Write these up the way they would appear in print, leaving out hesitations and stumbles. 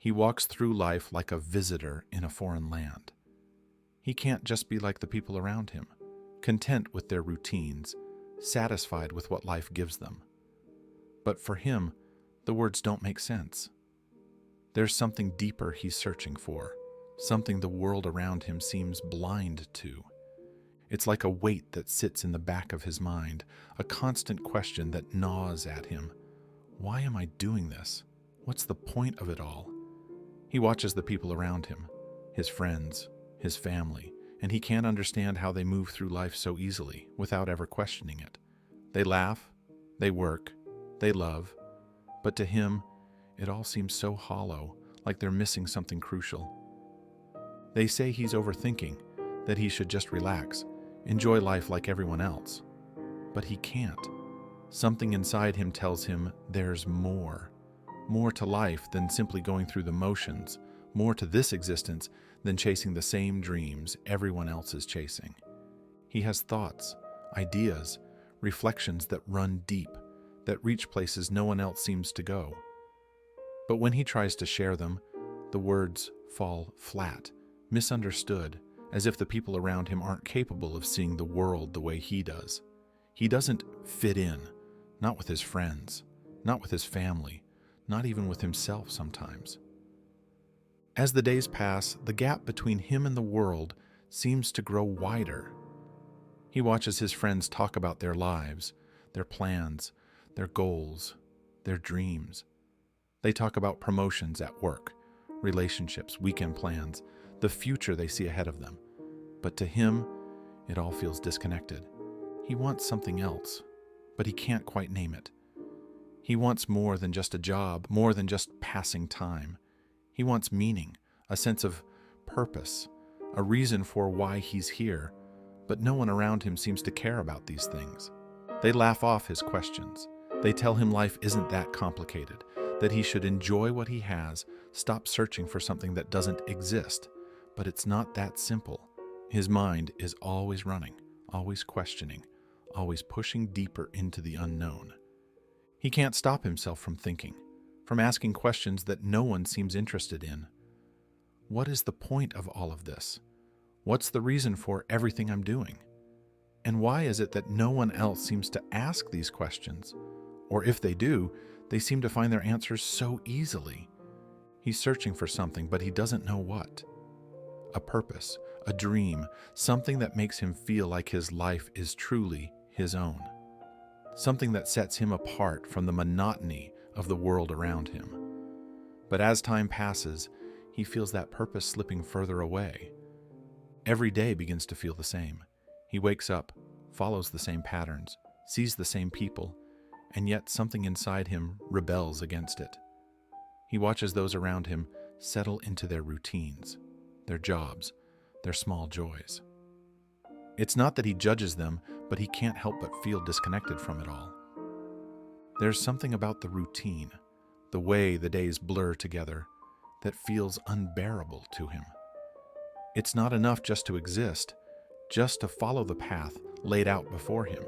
He walks through life like a visitor in a foreign land. He can't just be like the people around him, content with their routines, satisfied with what life gives them. But for him, the words don't make sense. There's something deeper he's searching for, something the world around him seems blind to. It's like a weight that sits in the back of his mind, a constant question that gnaws at him. Why am I doing this? What's the point of it all? He watches the people around him, his friends, his family, and he can't understand how they move through life so easily without ever questioning it. They laugh, they work, they love, but to him, it all seems so hollow, like they're missing something crucial. They say he's overthinking, that he should just relax, enjoy life like everyone else. But he can't. Something inside him tells him there's more to life than simply going through the motions, more to this existence than chasing the same dreams everyone else is chasing. He has thoughts, ideas, reflections that run deep, that reach places no one else seems to go. But when he tries to share them, the words fall flat, misunderstood, as if the people around him aren't capable of seeing the world the way he does. He doesn't fit in, not with his friends, not with his family, not even with himself sometimes. As the days pass, the gap between him and the world seems to grow wider. He watches his friends talk about their lives, their plans, their goals, their dreams. They talk about promotions at work, relationships, weekend plans, the future they see ahead of them. But to him, it all feels disconnected. He wants something else, but he can't quite name it. He wants more than just a job, more than just passing time. He wants meaning, a sense of purpose, a reason for why he's here, but no one around him seems to care about these things. They laugh off his questions. They tell him life isn't that complicated, that he should enjoy what he has, stop searching for something that doesn't exist. But it's not that simple. His mind is always running, always questioning, always pushing deeper into the unknown. He can't stop himself from thinking, from asking questions that no one seems interested in. What is the point of all of this? What's the reason for everything I'm doing? And why is it that no one else seems to ask these questions? Or if they do, they seem to find their answers so easily. He's searching for something, but he doesn't know what. A purpose, a dream, something that makes him feel like his life is truly his own. Something that sets him apart from the monotony of the world around him. But as time passes, he feels that purpose slipping further away. Every day begins to feel the same. He wakes up, follows the same patterns, sees the same people, and yet something inside him rebels against it. He watches those around him settle into their routines, their jobs, their small joys. It's not that he judges them, but he can't help but feel disconnected from it all. There's something about the routine, the way the days blur together, that feels unbearable to him. It's not enough just to exist, just to follow the path laid out before him.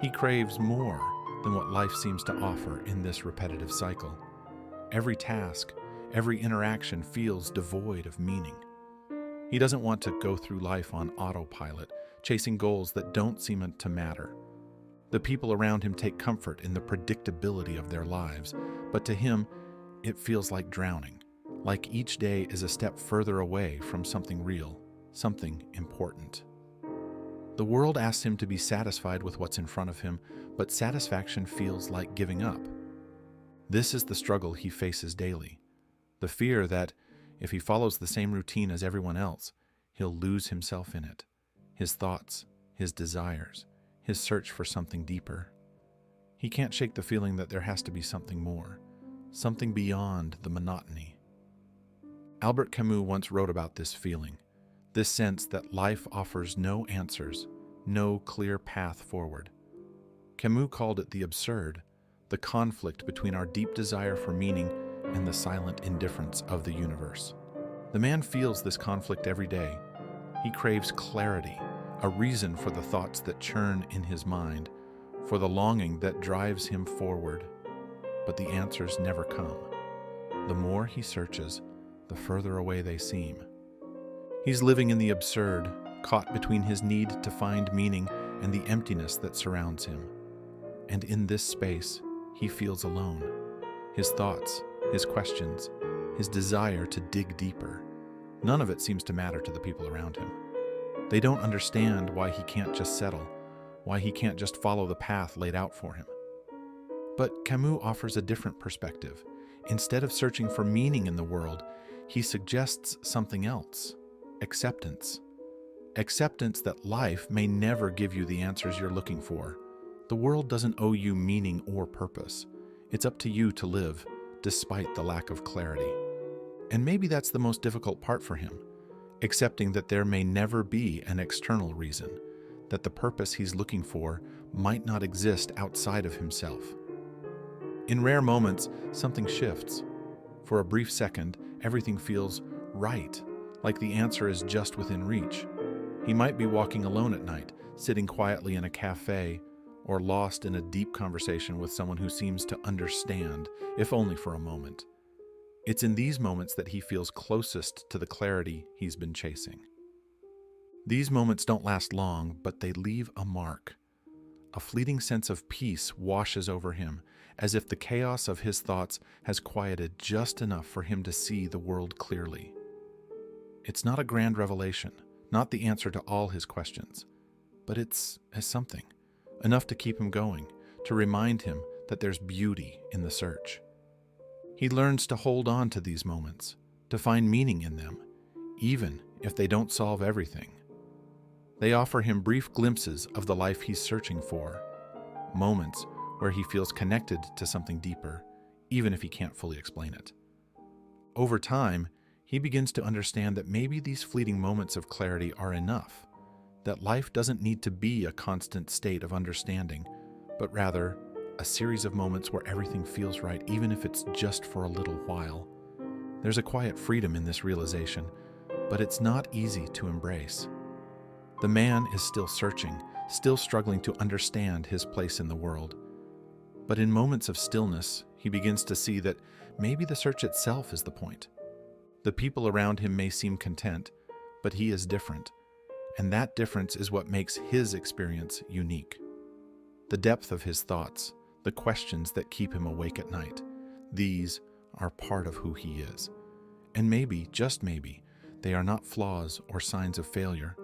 He craves more than what life seems to offer in this repetitive cycle. Every task, every interaction feels devoid of meaning. He doesn't want to go through life on autopilot, chasing goals that don't seem to matter. The people around him take comfort in the predictability of their lives, but to him, it feels like drowning, like each day is a step further away from something real, something important. The world asks him to be satisfied with what's in front of him, but satisfaction feels like giving up. This is the struggle he faces daily, the fear that if he follows the same routine as everyone else, he'll lose himself in it, his thoughts, his desires, his search for something deeper. He can't shake the feeling that there has to be something more, something beyond the monotony. Albert Camus once wrote about this feeling, this sense that life offers no answers, no clear path forward. Camus called it the absurd, the conflict between our deep desire for meaning and the silent indifference of the universe. The man feels this conflict every day. He craves clarity, a reason for the thoughts that churn in his mind, for the longing that drives him forward. But the answers never come. the more he searches, the further away they seem. He's living in the absurd, caught between his need to find meaning and the emptiness that surrounds him. And in this space, he feels alone. His thoughts, his questions, his desire to dig deeper, none of it seems to matter to the people around him. They don't understand why he can't just settle, why he can't just follow the path laid out for him. But Camus offers a different perspective. Instead of searching for meaning in the world, he suggests something else: acceptance. Acceptance that life may never give you the answers you're looking for. The world doesn't owe you meaning or purpose. It's up to you to live, despite the lack of clarity. And maybe that's the most difficult part for him, accepting that there may never be an external reason, that the purpose he's looking for might not exist outside of himself. In rare moments, something shifts. For a brief second, everything feels right, like the answer is just within reach. He might be walking alone at night, sitting quietly in a cafe, or lost in a deep conversation with someone who seems to understand, if only for a moment. It's in these moments that he feels closest to the clarity he's been chasing. These moments don't last long, but they leave a mark. A fleeting sense of peace washes over him, as if the chaos of his thoughts has quieted just enough for him to see the world clearly. It's not a grand revelation, not the answer to all his questions, but it's something, enough to keep him going, to remind him that there's beauty in the search. He learns to hold on to these moments, to find meaning in them, even if they don't solve everything. They offer him brief glimpses of the life he's searching for, moments where he feels connected to something deeper, even if he can't fully explain it. Over time, he begins to understand that maybe these fleeting moments of clarity are enough, that life doesn't need to be a constant state of understanding, but rather a series of moments where everything feels right, even if it's just for a little while. There's a quiet freedom in this realization, but it's not easy to embrace. The man is still searching, still struggling to understand his place in the world. But in moments of stillness, he begins to see that maybe the search itself is the point. The people around him may seem content, but he is different, and that difference is what makes his experience unique. The depth of his thoughts, the questions that keep him awake at night, these are part of who he is. And maybe, just maybe, they are not flaws or signs of failure,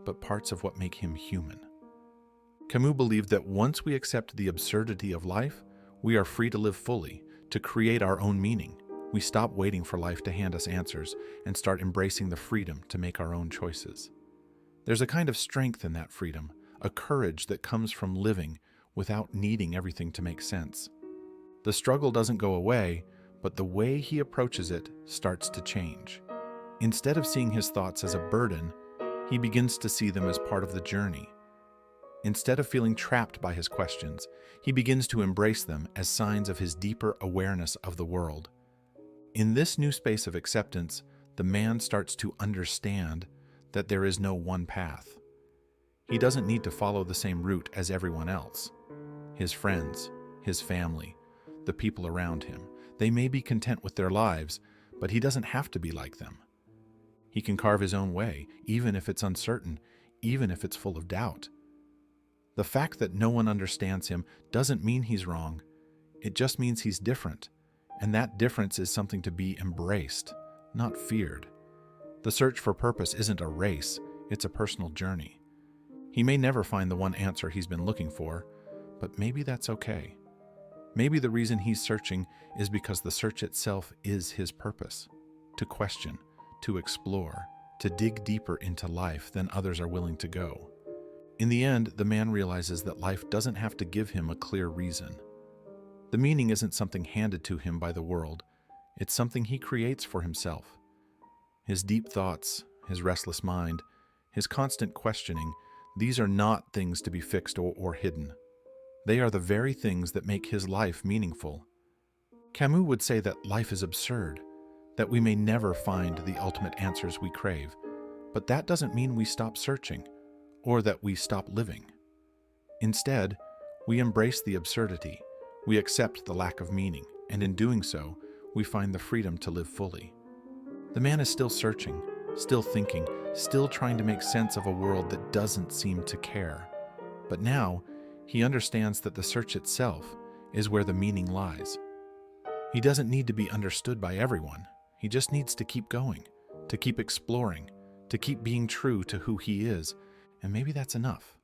but parts of what make him human. Camus believed that once we accept the absurdity of life, we are free to live fully, to create our own meaning. We stop waiting for life to hand us answers and start embracing the freedom to make our own choices. There's a kind of strength in that freedom, a courage that comes from living without needing everything to make sense. The struggle doesn't go away, but the way he approaches it starts to change. Instead of seeing his thoughts as a burden, he begins to see them as part of the journey. Instead of feeling trapped by his questions, he begins to embrace them as signs of his deeper awareness of the world. In this new space of acceptance, the man starts to understand that there is no one path. He doesn't need to follow the same route as everyone else. His friends, his family, the people around him, they may be content with their lives, but he doesn't have to be like them. He can carve his own way, even if it's uncertain, even if it's full of doubt. The fact that no one understands him doesn't mean he's wrong. It just means he's different, and that difference is something to be embraced, not feared. The search for purpose isn't a race, it's a personal journey. He may never find the one answer he's been looking for, but maybe that's okay. Maybe the reason he's searching is because the search itself is his purpose: to question, to explore, to dig deeper into life than others are willing to go. In the end, the man realizes that life doesn't have to give him a clear reason. The meaning isn't something handed to him by the world, it's something he creates for himself. His deep thoughts, his restless mind, his constant questioning, these are not things to be fixed or hidden. They are the very things that make his life meaningful. Camus would say that life is absurd, that we may never find the ultimate answers we crave, but that doesn't mean we stop searching, or that we stop living. Instead, we embrace the absurdity, we accept the lack of meaning, and in doing so, we find the freedom to live fully. The man is still searching, still thinking, still trying to make sense of a world that doesn't seem to care. But now, he understands that the search itself is where the meaning lies. He doesn't need to be understood by everyone. He just needs to keep going, to keep exploring, to keep being true to who he is, and maybe that's enough.